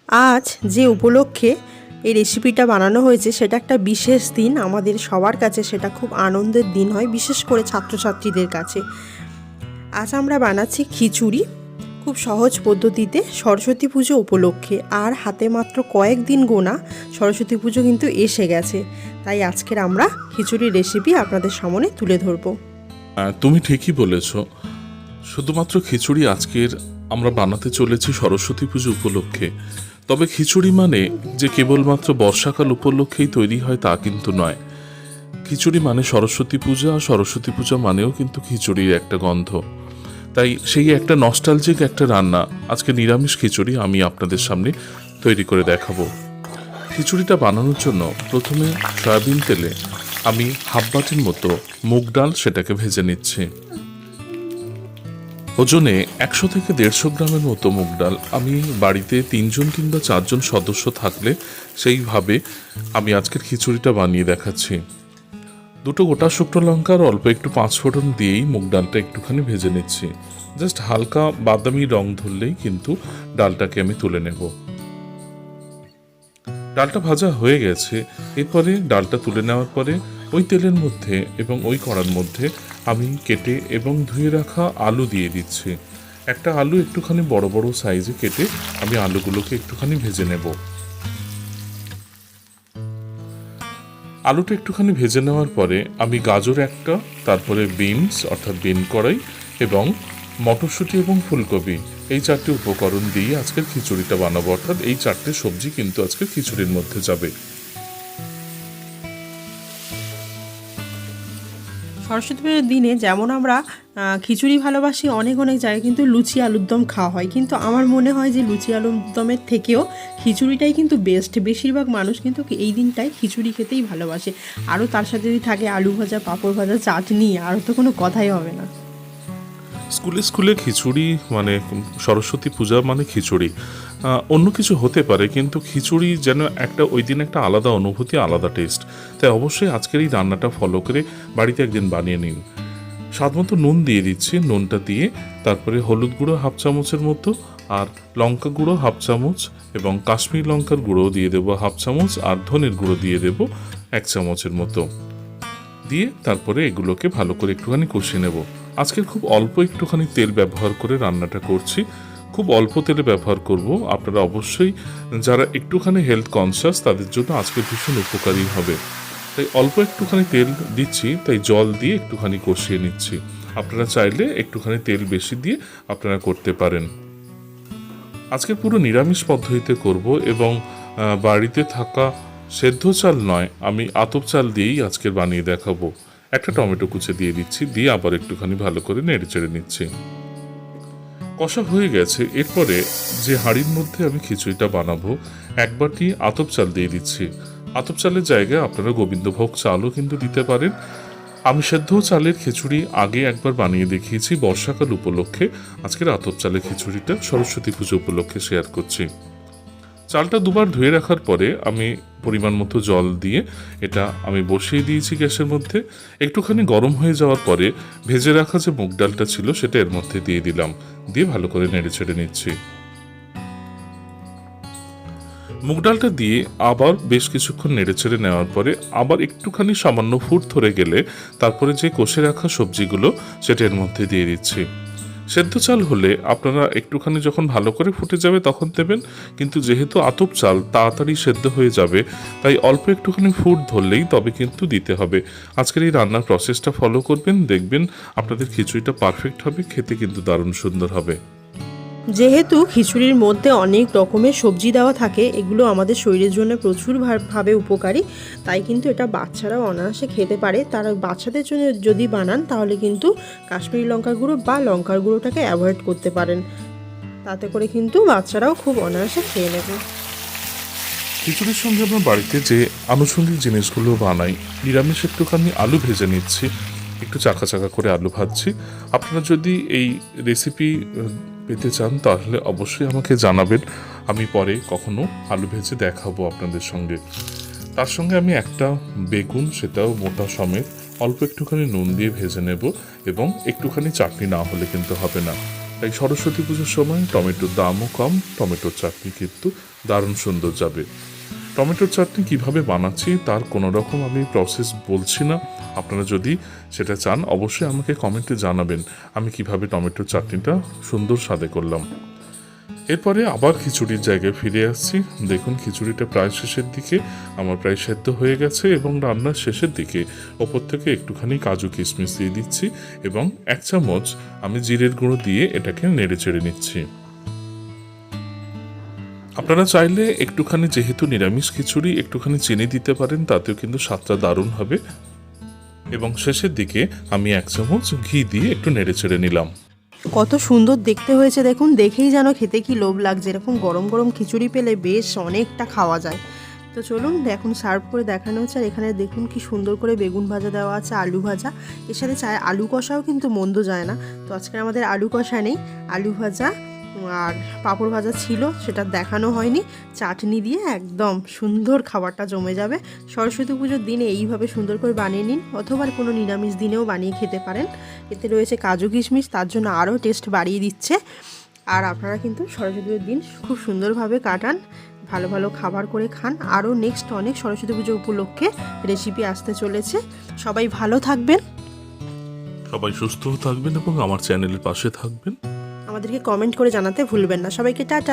আজ যে উপলক্ষে এই রেসিপিটা বানানো হয়েছে সেটা একটা বিশেষ দিন, আমাদের সবার কাছে সেটা খুব আনন্দের দিন হয়, বিশেষ করে ছাত্রছাত্রীদের কাছে। আজ আমরা বানাচ্ছি খিচুড়ি, খুব সহজ পদ্ধতিতে সরস্বতী পুজো উপলক্ষে। আর হাতে মাত্র কয়েকদিন গোনা সরস্বতী পুজো কিন্তু এসে গেছে, তাই আজকের আমরা খিচুড়ির রেসিপি আপনাদের সামনে তুলে ধরবো। তুমি ঠিকই বলেছ, শুধুমাত্র খিচুড়ি আজকের আমরা বানাতে চলেছি সরস্বতী পুজো উপলক্ষে। তবে খিচুড়ি মানে যে কেবলমাত্র বর্ষাকাল উপলক্ষেই তৈরি হয় তা কিন্তু নয়। খিচুড়ি মানে সরস্বতী পূজা, আর সরস্বতী পূজা মানেও কিন্তু খিচুড়ির একটা গন্ধ। তাই সেই একটা নস্টালজিক একটা রান্না, আজকে নিরামিষ খিচুড়ি আমি আপনাদের সামনে তৈরি করে দেখাবো। খিচুড়িটা বানানোর জন্য প্রথমে সয়াবিন তেলে আমি হাফ বাটির মতো মুগ ডাল সেটাকে ভেজে নিচ্ছি। ওজনে 100 থেকে 150 গ্রামের মতো মুগ ডাল। আমি বাড়িতে 3জন কিংবা 4জন সদস্য থাকলে সেইভাবে আমি আজকের খিচুড়িটা বানিয়ে দেখাচ্ছি। 2টো গোটা শুকনো লঙ্কা আর অল্প একটু 5 ফোড়ন দিয়েই মুগ ডালটা একটুখানি ভেজে নিচ্ছি। জাস্ট হালকা বাদামি রং ধরলেই কিন্তু ডালটাকে আমি তুলে নেব। ডালটা ভাজা হয়ে গেছে। এরপরে ডালটা তুলে নেওয়ার পরে ওই তেলের মধ্যে এবং ওই কড়ার মধ্যে আমি কেটে এবং ধুয়ে রাখা আলু দিয়ে দিচ্ছি। একটা আলু একটুখানি বড় বড় সাইজে কেটে আমি আলুগুলোকে একটুখানি ভেজে নেব। আলুটা একটুখানি ভেজে নেওয়ার পরে আমি গাজর একটা, তারপরে বিনস অর্থাৎ বিন কড়াই এবং মটরশুঁটি এবং ফুলকপি, এই 4টে উপকরণ দিয়ে আজকের খিচুড়িটা বানাবো। অর্থাৎ এই 4টে সবজি কিন্তু আজকের খিচুড়ির মধ্যে যাবে। সরস্বতী পুজোর দিনে যেমন আমরা খিচুড়ি ভালোবাসি, অনেক অনেক জায়গায় কিন্তু লুচি আলুর দম খাওয়া হয়, কিন্তু আমার মনে হয় যে লুচি আলুর দমের থেকেও খিচুড়িটাই কিন্তু বেস্ট। বেশিরভাগ মানুষ কিন্তু এই দিনটায় খিচুড়ি খেতেই ভালোবাসে। আরও তার সাথে যদি থাকে আলু ভাজা, পাঁপড় ভাজা, চাটনি, আর তো কোনো কথাই হবে না। স্কুলে স্কুলে খিচুড়ি মানে সরস্বতী পূজা মানে খিচুড়ি, অন্য কিছু হতে পারে, কিন্তু খিচুড়ি যেন একটা ওই দিন একটা আলাদা অনুভূতি, আলাদা টেস্ট। তাই অবশ্যই আজকের এই রান্নাটা ফলো করে বাড়িতে একদিন বানিয়ে নিন। স্বাদ মতো নুন দিয়ে দিচ্ছি। নুনটা দিয়ে তারপরে হলুদ গুঁড়ো হাফ চামচের মতো, আর লঙ্কা গুঁড়ো হাফ চামচ, এবং কাশ্মীর লঙ্কার গুঁড়ো দিয়ে দেবো হাফ চামচ, আর ধনের গুঁড়ো দিয়ে দেবো 1 চামচের মতো। দিয়ে তারপরে এগুলোকে ভালো করে একটুখানি কষিয়ে নেব। আজকের খুব অল্প একটুখানি তেল ব্যবহার করে রান্নাটা করছি, খুব অল্প তেলে ব্যবহার করব। আপনারা অবশ্যই যারা একটুখানি হেলথ কনসিয়াস তাদের জন্য আজকে ভীষণ উপকারী হবে। তাই অল্প একটুখানি তেল দিচ্ছি, তাই জল দিয়ে একটুখানি কষিয়ে নিচ্ছি। আপনারা চাইলে একটুখানি তেল বেশি দিয়ে আপনারা করতে পারেন। আজকে পুরো নিরামিষ পদ্ধতিতে করব এবং বাড়িতে থাকা সেদ্ধ চাল নয়, আমি আতপ চাল দিয়েই আজকের বানিয়ে দেখাবো। একটা টমেটো কুচে দিয়ে দিচ্ছি, দিয়ে আবার একটুখানি ভালো করে নেড়ে চেড়ে নিচ্ছি। কষা হয়ে গেছে। এরপরে যে হাঁড়ির মধ্যে আমি খিচুড়িটা বানাবো 1 বাটি আতপ চাল দিয়ে দিচ্ছি। আতপ চালের জায়গায় আপনারা গোবিন্দভোগ চালও কিন্তু দিতে পারেন। আমি সেদ্ধ চালের খিচুড়ি আগে একবার বানিয়ে দেখিয়েছি বর্ষাকাল উপলক্ষে। আজকের আতপ চালের খিচুড়িটা সরস্বতী পুজো উপলক্ষে শেয়ার করছি। চালটা দুবার ধুয়ে রাখার পরে আমি পরিমাণ মতো জল দিয়ে এটা আমি বসিয়ে দিয়েছি গ্যাসের মধ্যে। একটুখানি গরম হয়ে যাওয়ার পরে ভেজে রাখা যে মুগ ডালটা ছিল সেটা এর মধ্যে দিয়ে দিলাম, দিয়ে ভালো করে নেড়ে ছেড়ে নিচ্ছি। মুগ ডালটা দিয়ে আবার বেশ কিছুক্ষণ নেড়ে ছেড়ে নেওয়ার পরে আবার একটুখানি সামান্য ফুট ধরে গেলে তারপরে যে কষে রাখা সবজিগুলো সেটা এর মধ্যে দিয়ে দিচ্ছি। সেদ্ধ চাল হলে আপনারা একটুখানি যখন ভালো করে ফুটে যাবে তখন দেবেন, কিন্তু যেহেতু আতপ চাল তাড়াতাড়ি সেদ্ধ হয়ে যাবে, তাই অল্প একটুখানি ফুট ধরলেই তবে কিন্তু দিতে হবে। আজকের এই রান্নার প্রসেসটা ফলো করবেন, দেখবেন আপনাদের খিচুড়িটা পারফেক্ট হবে, খেতে কিন্তু দারুণ সুন্দর হবে। যেহেতু খিচুড়ির মধ্যে অনেক রকমের সবজি দেওয়া থাকে, এগুলো আমাদের শরীরের জন্য প্রচুর ভাবে উপকারী, তাই কিন্তু এটা বাচ্চারাও অনায়াসে খেতে পারে। তারা বাচ্চাদের জন্য যদি বানান তাহলে কিন্তু কাশ্মীরি লঙ্কার গুঁড়ো বা লঙ্কার গুঁড়োটাকে অ্যাভয়েড করতে পারেন, তাতে করে কিন্তু বাচ্চারাও খুব অনায়াসে খেয়ে নেবে। খিচুড়ির সঙ্গে আমরা বাড়িতে যে আনুষঙ্গিক জিনিসগুলো বানাই, নিরামিষ একটুখানি আলু ভেজে নিচ্ছি, একটু চাকা চাকা করে আলু ভাজছি। আপনারা যদি এই রেসিপি পেতে চান তাহলে অবশ্যই আমাকে জানাবেন, আমি পরে কখনো আলু ভেজে দেখাবো আপনাদের সঙ্গে। তার সঙ্গে আমি একটা বেগুন, সেটাও মোটা সমেত অল্প একটুখানি নুন দিয়ে ভেজে নেব, এবং একটুখানি চাটনি না হলে কিন্তু হবে না। তাই সরস্বতী পুজোর সময় টমেটোর দামও কম, টমেটোর চাটনি কিন্তু দারুণ সুন্দর যাবে। টমেটোর চাটনি কিভাবে বানাচ্ছি তার কোনো রকম আমি প্রসেস বলছি না। আপনারা যদি সেটা চান অবশ্যই আমাকে কমেন্টে জানাবেন আমি কিভাবে টমেটোর চাটনিটা সুন্দর স্বাদে করলাম। এরপরে আবার খিচুড়ির জায়গায় ফিরে আসছি। দেখুন খিচুড়িটা প্রায় শেষের দিকে, আমার প্রায় সেদ্ধ হয়ে গেছে এবং রান্নার শেষের দিকে ওপর থেকে একটুখানি কাজু কিশমিশ দিয়ে দিচ্ছি এবং 1 চামচ আমি জিরের গুঁড়ো দিয়ে এটাকে নেড়ে চেড়ে নিচ্ছি। আপনারা চাইলে একটুখানি, যেহেতু নিরামিষ খিচুড়ি, একটুখানি চিনি দিতে পারেন, তাতেও কিন্তু স্বাদটা দারুণ হবে। এবং শেষের দিকে আমি 1 চামচ ঘি দিয়ে একটু নেড়ে চেড়ে নিলাম। কত সুন্দর দেখতে হয়েছে দেখুন, দেখেই যেন খেতে কি লোভ লাগছে। এরকম গরম গরম খিচুড়ি পেলে বেশ অনেকটা খাওয়া যায়। তো চলুন এখন সার্ভ করে দেখানো হচ্ছে। আর এখানে দেখুন কি সুন্দর করে বেগুন ভাজা দেওয়া আছে, আলু ভাজা, এর সাথে চায় আলু কষাও কিন্তু মন্দ যায় না। তো আজকে আমাদের আলু কষা নেই, আলু ভাজা আর পাঁপড় ভাজা ছিল, সেটা দেখানো হয়নি। চাটনি দিয়ে একদম সুন্দর খাবারটা জমে যাবে। সরস্বতী পুজোর দিনে এইভাবে সুন্দর করে বানিয়ে নিন, অথবা কোনো নিরামিষ দিনেও বানিয়ে খেতে পারেন। এতে রয়েছে কাজু কিশমিশ, তার জন্য আরও টেস্ট বাড়িয়ে দিচ্ছে। আর আপনারা কিন্তু সরস্বতী পুজোর দিন খুব সুন্দরভাবে কাটান, ভালো ভালো খাবার করে খান। আরও নেক্সট অনেক সরস্বতী পুজো উপলক্ষে রেসিপি আসতে চলেছে। সবাই ভালো থাকবেন, সবাই সুস্থ থাকবেন এবং আমার চ্যানেলের পাশে থাকবেন। আমাদেরকে কমেন্ট করে জানাতে ভুলবেন না। সবাইকে টাটা।